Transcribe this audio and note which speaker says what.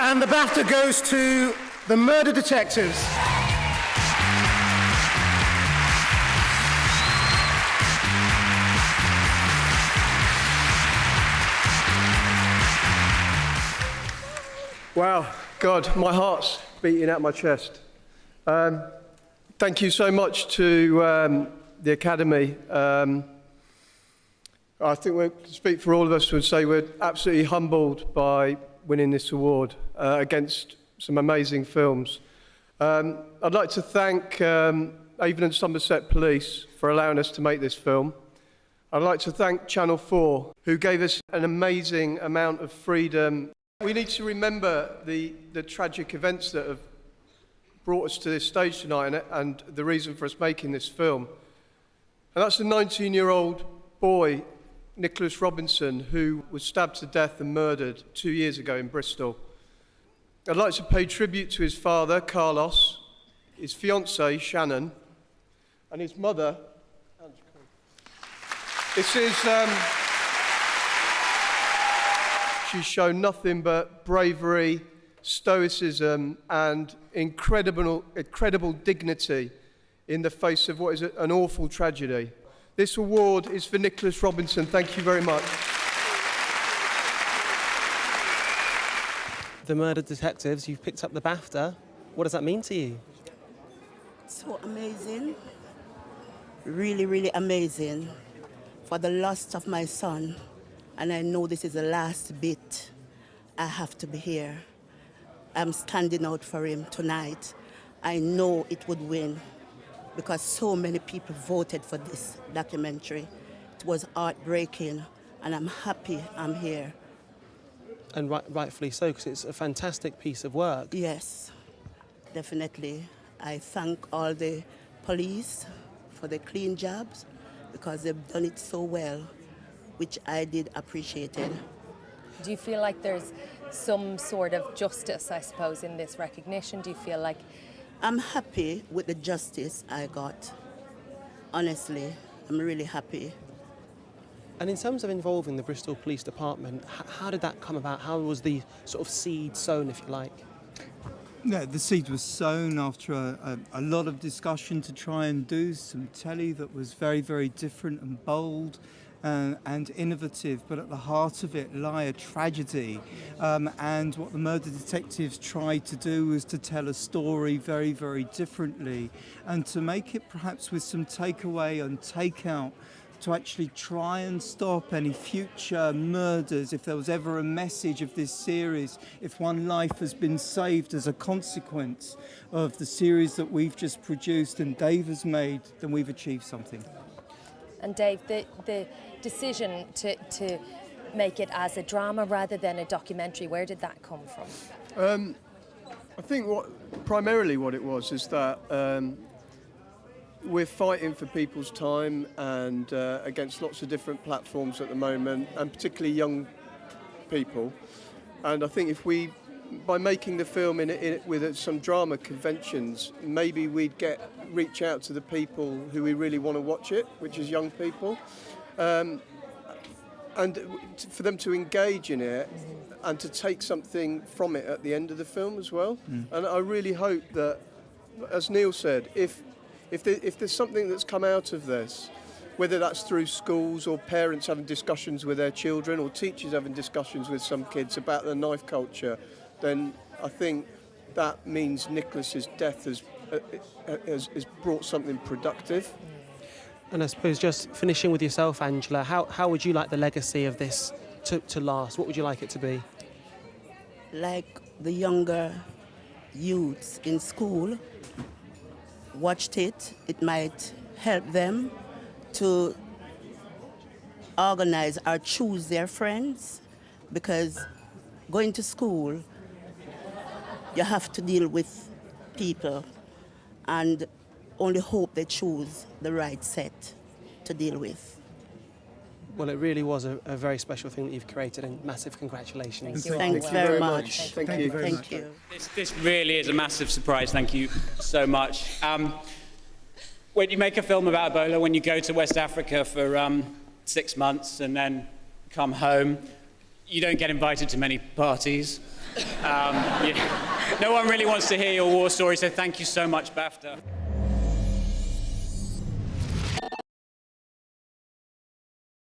Speaker 1: And the BAFTA goes to The Murder Detectives.
Speaker 2: Wow, God, my heart's beating out my chest. Thank you so much to the Academy. I think we speak for all of us and say we're absolutely humbled by winning this award against some amazing films. I'd like to thank Avon and Somerset Police for allowing us to make this film. I'd like to thank Channel 4, who gave us an amazing amount of freedom. We need to remember the tragic events that have brought us to this stage tonight and the reason for us making this film. And that's the 19-year-old boy, Nicholas Robinson, who was stabbed to death and murdered 2 years ago in Bristol. I'd like to pay tribute to his father, Carlos, his fiancée, Shannon, and his mother. This is... She's shown nothing but bravery, stoicism, and incredible dignity in the face of what is an awful tragedy. This award is for Nicholas Robinson. Thank you very much.
Speaker 3: The Murder Detectives, you've picked up the BAFTA. What does that mean to you?
Speaker 4: So amazing. Really, really amazing. For the loss of my son. And I know this is the last bit. I have to be here. I'm standing out for him tonight. I know it would win because so many people voted for this documentary. It was heartbreaking, and I'm happy I'm here.
Speaker 3: And rightfully so, because it's a fantastic piece of work.
Speaker 4: Yes, definitely. I thank all the police for the clean jobs because they've done it so well, which I did appreciate it.
Speaker 5: Do you feel like there's some sort of justice, I suppose, in this recognition? Do you feel like...
Speaker 4: I'm happy with the justice I got. Honestly, I'm really happy.
Speaker 3: And in terms of involving the Bristol Police Department, how did that come about? How was the sort of seed sown, if you like?
Speaker 6: Yeah, the seed was sown after a lot of discussion to try and do some telly that was very, very different and bold. And innovative, but at the heart of it lie a tragedy. And what the Murder Detectives tried to do was to tell a story very, very differently, and to make it perhaps with some takeaway and takeout, to actually try and stop any future murders. If there was ever a message of this series, if one life has been saved as a consequence of the series that we've just produced and Dave has made, then we've achieved something.
Speaker 5: And Dave, the decision to make it as a drama rather than a documentary, where did that come from?
Speaker 2: I think primarily what it was is that we're fighting for people's time and against lots of different platforms at the moment, and particularly young people. And I think if by making the film with some drama conventions, maybe we'd reach out to the people who we really want to watch it, which is young people, and for them to engage in it and to take something from it at the end of the film as well. And I really hope that, as Neil said, if there's something that's come out of this, whether that's through schools or parents having discussions with their children or teachers having discussions with some kids about the knife culture, then I think that means Nicholas's death has brought something productive.
Speaker 3: And I suppose just finishing with yourself, Angela, how would you like the legacy of this to last? What would you like it to be?
Speaker 4: Like the younger youths in school watched it, it might help them to organize or choose their friends, because going to school, you have to deal with people and only hope they choose the right set to deal with.
Speaker 3: Well, it really was a very special thing that you've created, and massive congratulations.
Speaker 4: Thanks very much.
Speaker 2: Thank you.
Speaker 4: Thank you.
Speaker 7: This really is a massive surprise. Thank you so much. When you make a film about Ebola, when you go to West Africa for 6 months and then come home, you don't get invited to many parties. No one really wants to hear your war story, so thank you so much, BAFTA.